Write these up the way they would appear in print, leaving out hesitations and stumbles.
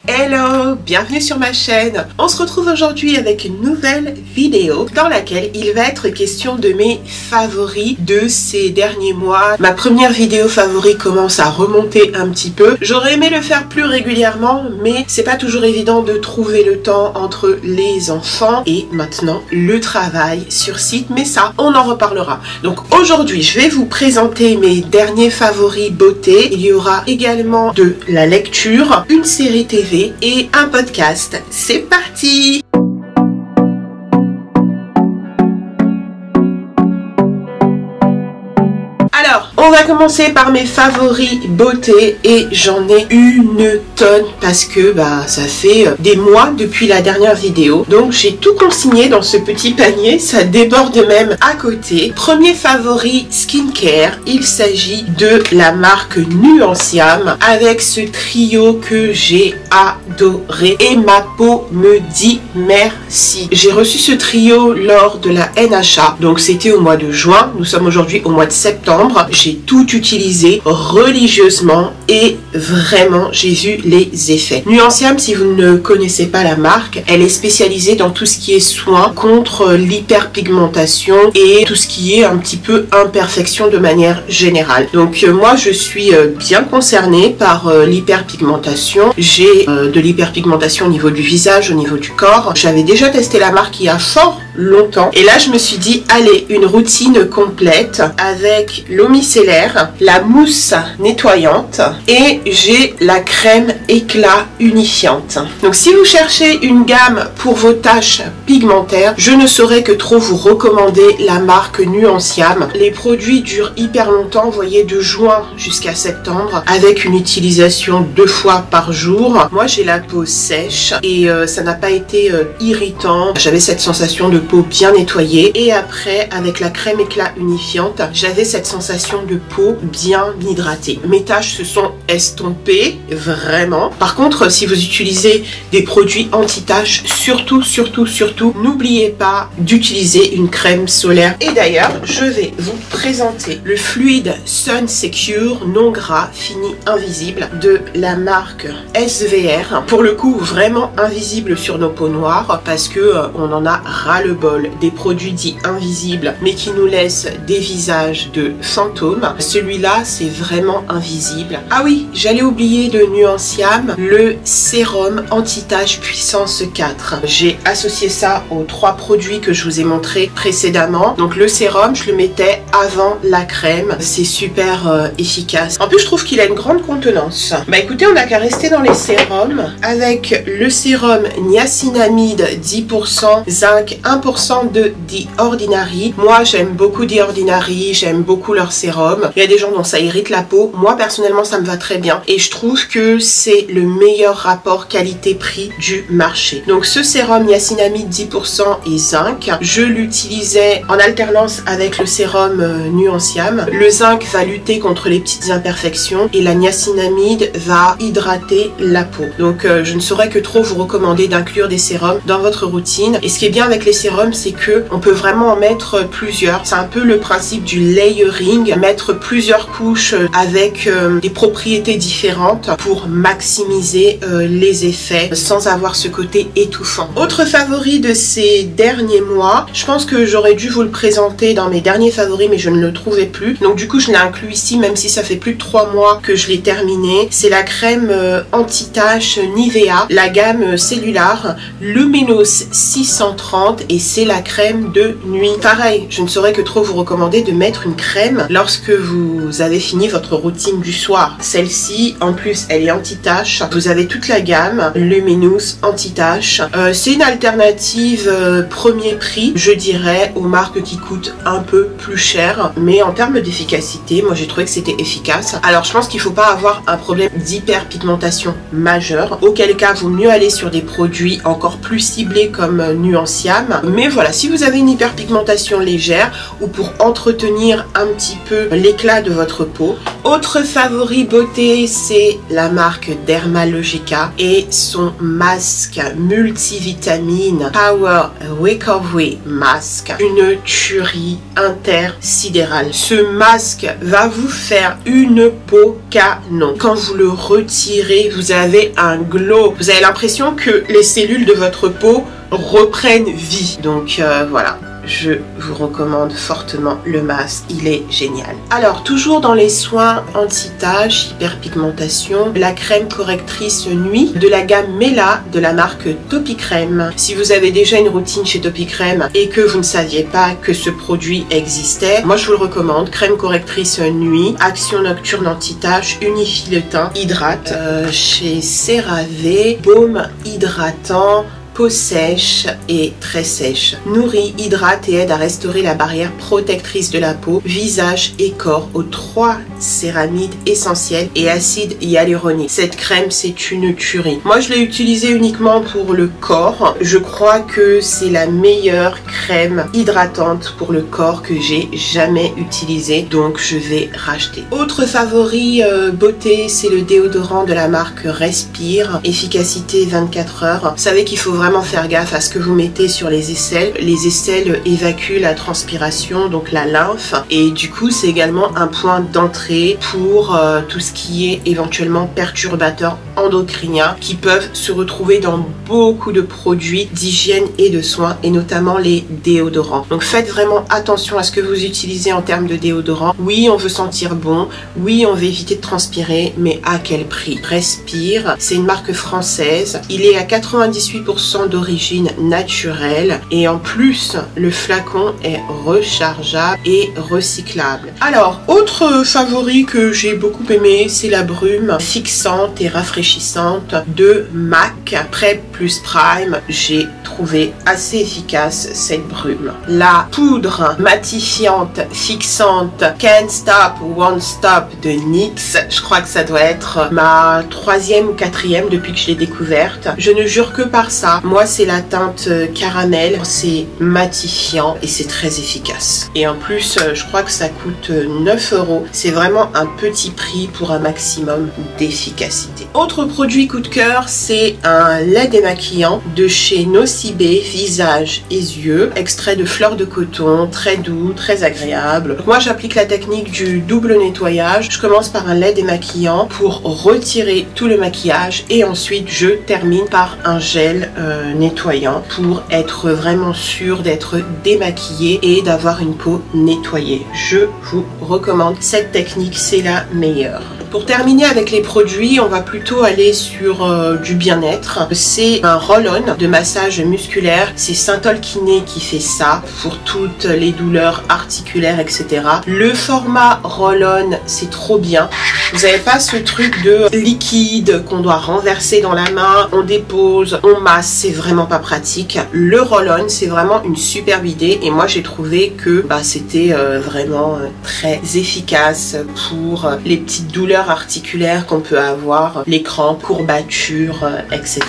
Hello, bienvenue sur ma chaîne. On se retrouve aujourd'hui avec une nouvelle vidéo dans laquelle il va être question de mes favoris de ces derniers mois. Ma première vidéo favori commence à remonter un petit peu. J'aurais aimé le faire plus régulièrement, mais c'est pas toujours évident de trouver le temps entre les enfants et maintenant le travail sur site, mais ça, on en reparlera. Donc aujourd'hui, je vais vous présenter mes derniers favoris beauté. Il y aura également de la lecture, une série TV et un podcast. C'est parti! Alors, on va commencer par mes favoris beauté et j'en ai une tonne parce que ça fait des mois depuis la dernière vidéo. Donc j'ai tout consigné dans ce petit panier, ça déborde même à côté. Premier favori skincare, il s'agit de la marque Nuanciam avec ce trio que j'ai adoré et ma peau me dit merci. J'ai reçu ce trio lors de la NHA, donc c'était au mois de juin, nous sommes aujourd'hui au mois de septembre. J'ai tout utilisé religieusement et vraiment j'ai vu les effets. Nuanciam, si vous ne connaissez pas la marque, elle est spécialisée dans tout ce qui est soins contre l'hyperpigmentation et tout ce qui est un petit peu imperfection de manière générale. Donc moi je suis bien concernée par l'hyperpigmentation. J'ai de l'hyperpigmentation au niveau du visage, au niveau du corps. J'avais déjà testé la marque il y a fort longtemps et là je me suis dit allez, une routine complète avec l'eau micellaire, la mousse nettoyante et j'ai la crème éclat unifiante. Donc si vous cherchez une gamme pour vos taches pigmentaires, je ne saurais que trop vous recommander la marque Nuanciam. Les produits durent hyper longtemps, vous voyez, de juin jusqu'à septembre avec une utilisation 2 fois par jour. Moi j'ai la peau sèche et ça n'a pas été irritant. J'avais cette sensation de peau bien nettoyée et après avec la crème éclat unifiante, j'avais cette sensation de peau bien hydratée. Mes taches se sont estompées vraiment. Par contre, si vous utilisez des produits anti-taches, surtout n'oubliez pas d'utiliser une crème solaire. Et d'ailleurs, je vais vous présenter le fluide Sun Secure non gras fini invisible de la marque SVR. Pour le coup, vraiment invisible sur nos peaux noires parce que on en a ras le bol des produits dits invisibles mais qui nous laissent des visages de fantômes. Celui-là, c'est vraiment invisible. Ah oui, j'allais oublier de Nuanciam, le sérum anti-tache puissance 4. J'ai associé ça aux 3 produits que je vous ai montrés précédemment. Donc le sérum, je le mettais avant la crème. C'est super efficace. En plus, je trouve qu'il a une grande contenance. Bah écoutez, on n'a qu'à rester dans les sérums avec le sérum niacinamide 10%, zinc 1% de The Ordinary. Moi, j'aime beaucoup The Ordinary, j'aime beaucoup leur sérum. Il y a des gens dont ça irrite la peau. Moi, personnellement, ça me va très bien. Et je trouve que c'est le meilleur rapport qualité-prix du marché. Donc, ce sérum niacinamide 10% et zinc, je l'utilisais en alternance avec le sérum Nuanciam. Le zinc va lutter contre les petites imperfections et la niacinamide va hydrater la peau. Donc, je ne saurais que trop vous recommander d'inclure des sérums dans votre routine. Et ce qui est bien avec les sérums, c'est que on peut vraiment en mettre plusieurs. C'est un peu le principe du layering, mettre plusieurs couches avec des propriétés différentes pour maximiser les effets sans avoir ce côté étouffant. Autre favori de ces derniers mois, je pense que j'aurais dû vous le présenter dans mes derniers favoris mais je ne le trouvais plus. Donc du coup je l'ai inclus ici même si ça fait plus de 3 mois que je l'ai terminé. C'est la crème anti-tache Nivea, la gamme Cellular Luminous 630 et c'est la crème de nuit. Pareil, je ne saurais que trop vous recommander de mettre une crème lorsque vous avez fini votre routine du soir. Celle-ci, en plus, elle est anti-tache. Vous avez toute la gamme Luminous anti-tache. C'est une alternative premier prix, je dirais, aux marques qui coûtent un peu plus cher. Mais en termes d'efficacité, moi j'ai trouvé que c'était efficace. Alors je pense qu'il ne faut pas avoir un problème d'hyperpigmentation majeure. Auquel cas, vaut mieux aller sur des produits encore plus ciblés comme Nuanciam. Mais voilà, si vous avez une hyperpigmentation légère ou pour entretenir un petit peu peu l'éclat de votre peau. Autre favori beauté, c'est la marque Dermalogica et son masque multivitamine Power Recovery Mask. Une tuerie intersidérale. Ce masque va vous faire une peau canon. Quand vous le retirez, vous avez un glow. Vous avez l'impression que les cellules de votre peau reprennent vie. Donc voilà. Je vous recommande fortement le masque, il est génial. Alors, toujours dans les soins anti-taches, hyperpigmentation, la crème correctrice nuit de la gamme Mela de la marque Topicrème. Si vous avez déjà une routine chez Topicrème et que vous ne saviez pas que ce produit existait, moi je vous le recommande. Crème correctrice nuit, action nocturne anti-taches, unifie le teint, hydrate. Chez CeraVe, baume hydratant, peau sèche et très sèche. Nourrit, hydrate et aide à restaurer la barrière protectrice de la peau, visage et corps aux 3 céramides essentielles et acide hyaluronique. Cette crème, c'est une tuerie. Moi, je l'ai utilisée uniquement pour le corps. Je crois que c'est la meilleure crème hydratante pour le corps que j'ai jamais utilisée. Donc, je vais racheter. Autre favori beauté, c'est le déodorant de la marque Respire. Efficacité 24 heures. Vous savez qu'il faut vraiment faire gaffe à ce que vous mettez sur les aisselles. Les aisselles évacuent la transpiration, donc la lymphe, et du coup c'est également un point d'entrée pour tout ce qui est éventuellement perturbateurs endocriniens qui peuvent se retrouver dans beaucoup de produits d'hygiène et de soins, et notamment les déodorants. Donc faites vraiment attention à ce que vous utilisez en termes de déodorant. Oui, on veut sentir bon, oui, on veut éviter de transpirer, mais à quel prix? Respire, c'est une marque française, il est à 98% d'origine naturelle et en plus le flacon est rechargeable et recyclable. Alors, autre favori que j'ai beaucoup aimé, c'est la brume fixante et rafraîchissante de MAC Prep Plus Prime. J'ai trouvé assez efficace cette brume. La poudre matifiante fixante Can't Stop Won't Stop de NYX, je crois que ça doit être ma 3e ou 4e depuis que je l'ai découverte. Je ne jure que par ça. Moi, c'est la teinte caramel, c'est matifiant et c'est très efficace. Et en plus, je crois que ça coûte 9 €. C'est vraiment un petit prix pour un maximum d'efficacité. Autre produit coup de cœur, c'est un lait démaquillant de chez Nocibé, visage et yeux, extrait de fleurs de coton, très doux, très agréable. Donc moi, j'applique la technique du double nettoyage. Je commence par un lait démaquillant pour retirer tout le maquillage et ensuite je termine par un gel nettoyant pour être vraiment sûr d'être démaquillé et d'avoir une peau nettoyée. Je vous recommande cette technique, c'est la meilleure. Pour terminer avec les produits, on va plutôt aller sur du bien-être. C'est un roll-on de massage musculaire. C'est Synthol Kiné qui fait ça pour toutes les douleurs articulaires, etc. Le format roll-on, c'est trop bien. Vous n'avez pas ce truc de liquide qu'on doit renverser dans la main, on dépose, on masse, c'est vraiment pas pratique. Le roll-on, c'est vraiment une superbe idée et moi j'ai trouvé que c'était vraiment très efficace pour les petites douleurs articulaires qu'on peut avoir, les crampes, courbatures, etc.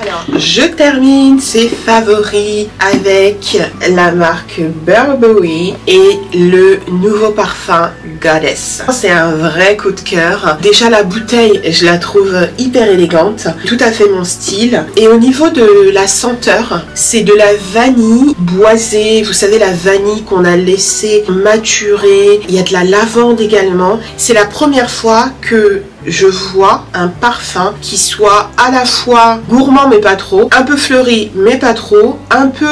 Alors, je termine ces favoris avec la marque Burberry et le nouveau parfum Goddess. C'est un vrai coup de cœur. Déjà la bouteille, je la trouve hyper élégante, tout à fait mon style. Et au niveau de la senteur, c'est de la vanille boisée. Vous savez, la vanille qu'on a laissé maturer. Il y a de la lavande également. C'est la première fois que je vois un parfum qui soit à la fois gourmand mais pas trop, un peu fleuri mais pas trop, un peu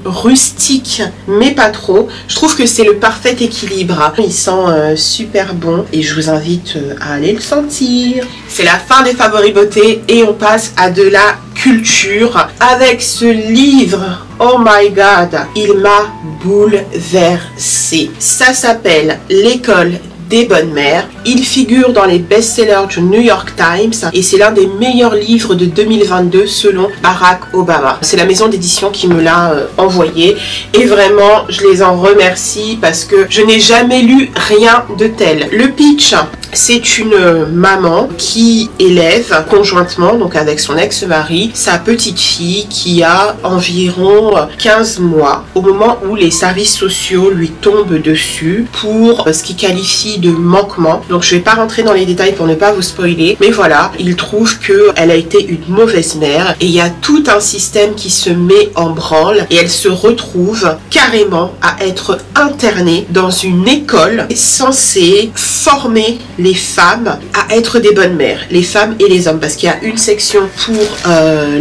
rustique mais pas trop. Je trouve que c'est le parfait équilibre. Il sent super bon et je vous invite à aller le sentir. C'est la fin des favoris beauté et on passe à de la culture avec ce livre. Oh my god, il m'a bouleversée. Ça s'appelle L'école des bonnes mères. Il figure dans les best-sellers du New York Times et c'est l'un des meilleurs livres de 2022 selon Barack Obama. C'est la maison d'édition qui me l'a envoyé et vraiment je les en remercie parce que je n'ai jamais lu rien de tel. Le pitch, c'est une maman qui élève conjointement, donc avec son ex-mari, sa petite fille qui a environ 15 mois au moment où les services sociaux lui tombent dessus pour ce qu'il qualifie de manquement. Donc je ne vais pas rentrer dans les détails pour ne pas vous spoiler, mais voilà, il trouve qu'elle a été une mauvaise mère et il y a tout un système qui se met en branle et elle se retrouve carrément à être internée dans une école censée former les femmes à être des bonnes mères, les femmes et les hommes, parce qu'il y a une section pour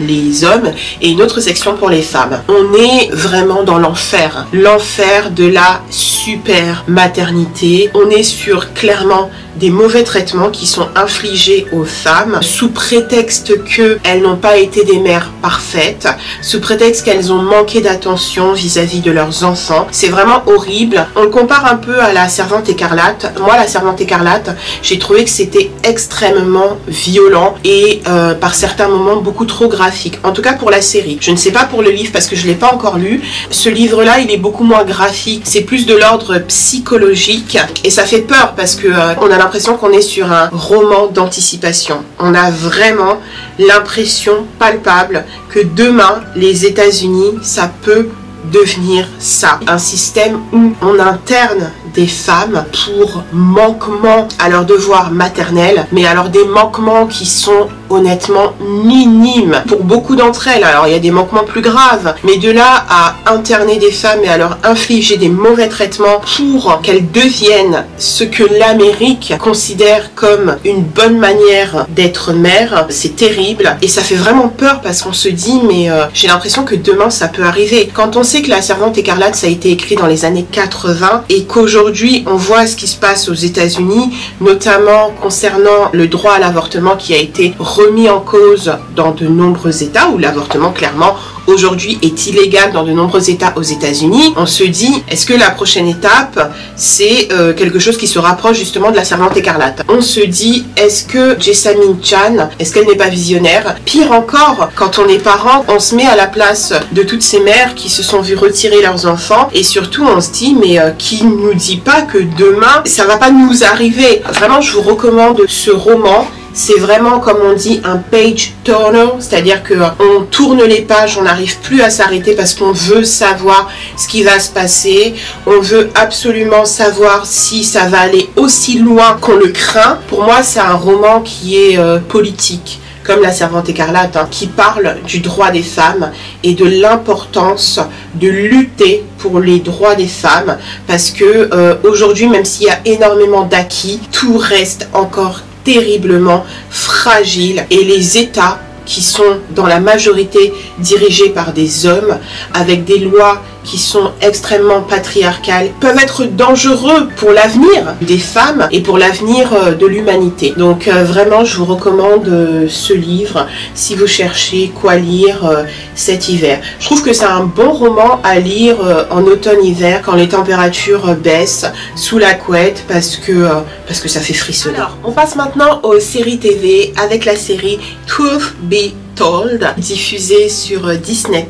les hommes et une autre section pour les femmes. On est vraiment dans l'enfer, l'enfer de la super maternité. On est sur clairement des mauvais traitements qui sont infligés aux femmes sous prétexte qu'elles n'ont pas été des mères parfaites, sous prétexte qu'elles ont manqué d'attention vis-à-vis de leurs enfants. C'est vraiment horrible. On le compare un peu à La Servante écarlate. Moi, La Servante écarlate, j'ai trouvé que c'était extrêmement violent et par certains moments beaucoup trop graphique. En tout cas pour la série. Je ne sais pas pour le livre parce que je ne l'ai pas encore lu. Ce livre-là, il est beaucoup moins graphique. C'est plus de l'ordre psychologique et ça fait peur parce que on a l'impression qu'on est sur un roman d'anticipation. On a vraiment l'impression palpable que demain, les États-Unis, ça peut devenir ça. Un système où on interne des femmes pour manquement à leurs devoirs maternels, mais alors des manquements qui sont honnêtement minimes pour beaucoup d'entre elles. Alors il y a des manquements plus graves, mais de là à interner des femmes et à leur infliger des mauvais traitements pour qu'elles deviennent ce que l'Amérique considère comme une bonne manière d'être mère, c'est terrible et ça fait vraiment peur parce qu'on se dit mais j'ai l'impression que demain ça peut arriver. Quand on sait que La Servante écarlate ça a été écrit dans les années 80 et qu'aujourd'hui on voit ce qui se passe aux États-Unis, notamment concernant le droit à l'avortement qui a été remis en cause dans de nombreux États où l'avortement clairement aujourd'hui est illégal dans de nombreux États aux États-Unis. On se dit, est-ce que la prochaine étape, c'est quelque chose qui se rapproche justement de La Servante écarlate? On se dit, est-ce que Jessamine Chan, est-ce qu'elle n'est pas visionnaire? Pire encore, quand on est parent, on se met à la place de toutes ces mères qui se sont vues retirer leurs enfants et surtout on se dit, mais qui nous dit pas que demain, ça va pas nous arriver? Vraiment, je vous recommande ce roman. C'est vraiment, comme on dit, un page turner, c'est-à-dire qu'on tourne les pages, on n'arrive plus à s'arrêter parce qu'on veut savoir ce qui va se passer. On veut absolument savoir si ça va aller aussi loin qu'on le craint. Pour moi, c'est un roman qui est politique, comme La Servante écarlate, hein, qui parle du droit des femmes et de l'importance de lutter pour les droits des femmes parce que aujourd'hui, même s'il y a énormément d'acquis, tout reste encore terriblement fragile et les États qui sont dans la majorité dirigés par des hommes avec des lois qui sont extrêmement patriarcales peuvent être dangereux pour l'avenir des femmes et pour l'avenir de l'humanité. Donc vraiment je vous recommande ce livre si vous cherchez quoi lire cet hiver. Je trouve que c'est un bon roman à lire en automne-hiver quand les températures baissent sous la couette parce que ça fait frissonner. Alors on passe maintenant aux séries TV avec la série Truth Be Told, diffusée sur Disney+,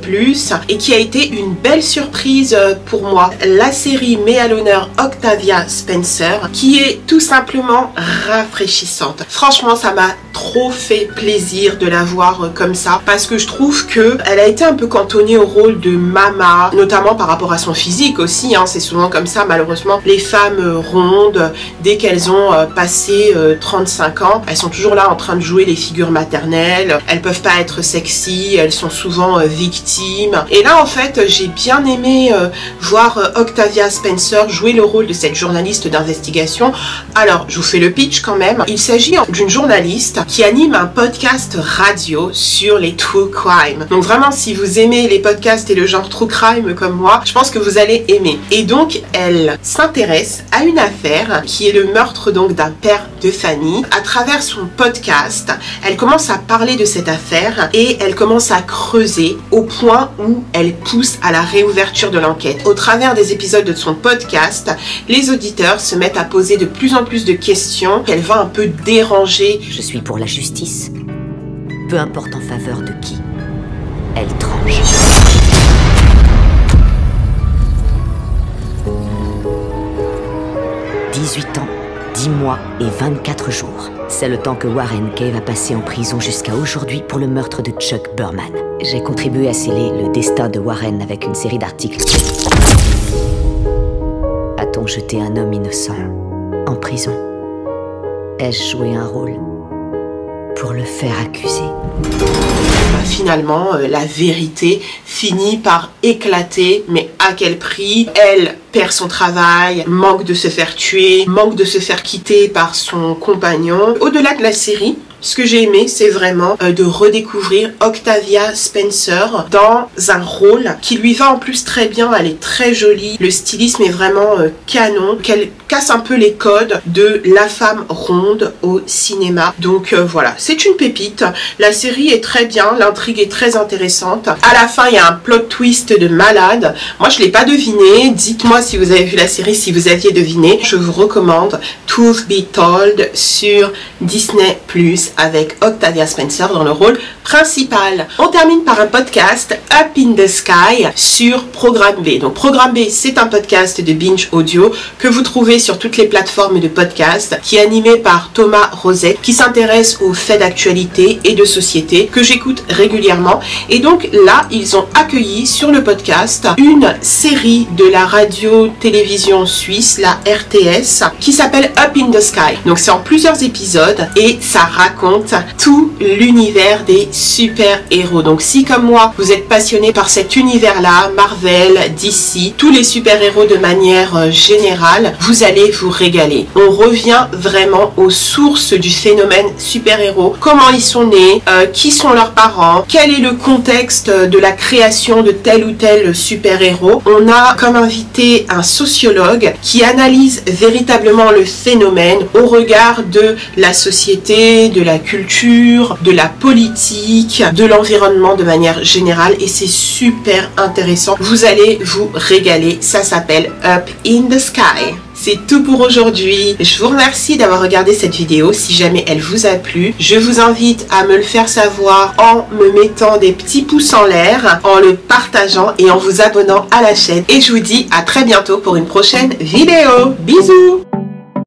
et qui a été une belle surprise pour moi. La série met à l'honneur Octavia Spencer, qui est tout simplement rafraîchissante. Franchement, ça m'a trop fait plaisir de la voir comme ça, parce que je trouve qu'elle a été un peu cantonnée au rôle de mama, notamment par rapport à son physique aussi, hein. C'est souvent comme ça, malheureusement. Les femmes rondes, dès qu'elles ont passé 35 ans, elles sont toujours là en train de jouer les figures maternelles, elles peuvent pas être sexy, elles sont souvent victimes. Et là en fait j'ai bien aimé voir Octavia Spencer jouer le rôle de cette journaliste d'investigation. Alors je vous fais le pitch quand même. Il s'agit d'une journaliste qui anime un podcast radio sur les true crime. Donc vraiment, si vous aimez les podcasts et le genre true crime comme moi, je pense que vous allez aimer. Et donc, elle s'intéresse à une affaire qui est le meurtre donc d'un père de famille. À travers son podcast, elle commence à parler de cette affaire et elle commence à creuser au point où elle pousse à la réouverture de l'enquête. Au travers des épisodes de son podcast, les auditeurs se mettent à poser de plus en plus de questions qu'elle va un peu déranger. Je suis pour la justice, peu importe en faveur de qui. Elle tranche. « 18 ans, 10 mois et 24 jours. C'est le temps que Warren Kay va passer en prison jusqu'à aujourd'hui pour le meurtre de Chuck Burman. J'ai contribué à sceller le destin de Warren avec une série d'articles. A-t-on jeté un homme innocent en prison? Ai-je joué un rôle pour le faire accuser? Finalement, la vérité finit par éclater, mais à quel prix? Elle perd son travail, manque de se faire tuer, manque de se faire quitter par son compagnon. Au-delà de la série, ce que j'ai aimé, c'est vraiment de redécouvrir Octavia Spencer dans un rôle qui lui va en plus très bien. Elle est très jolie, le stylisme est vraiment canon, qu'elle casse un peu les codes de la femme ronde au cinéma. Donc voilà, c'est une pépite. La série est très bien, l'intrigue est très intéressante. À la fin, il y a un plot twist de malade. Moi, je ne l'ai pas deviné. Dites-moi si vous avez vu la série, si vous aviez deviné. Je vous recommande Truth Be Told sur Disney+, avec Octavia Spencer dans le rôle principal. On termine par un podcast Up in the Sky sur Programme B. Donc Programme B, c'est un podcast de Binge Audio que vous trouvez sur toutes les plateformes de podcast, qui est animé par Thomas Rosette, qui s'intéresse aux faits d'actualité et de société que j'écoute régulièrement. Et donc là, ils ont accueilli sur le podcast une série de la radio-télévision suisse, la RTS, qui s'appelle Up in the Sky. Donc c'est en plusieurs épisodes et ça raconte tout l'univers des super-héros. Donc si comme moi, vous êtes passionné par cet univers-là, Marvel, DC, tous les super-héros de manière générale, vous allez vous régaler. On revient vraiment aux sources du phénomène super-héros, comment ils sont nés, qui sont leurs parents, quel est le contexte de la création de tel ou tel super-héros. On a comme invité un sociologue qui analyse véritablement le phénomène au regard de la société, de la culture, de la politique, de l'environnement de manière générale, et c'est super intéressant. Vous allez vous régaler. Ça s'appelle Up in the Sky. C'est tout pour aujourd'hui. Je vous remercie d'avoir regardé cette vidéo. Si jamais elle vous a plu, je vous invite à me le faire savoir en me mettant des petits pouces en l'air, en le partageant et en vous abonnant à la chaîne. Et je vous dis à très bientôt pour une prochaine vidéo. Bisous!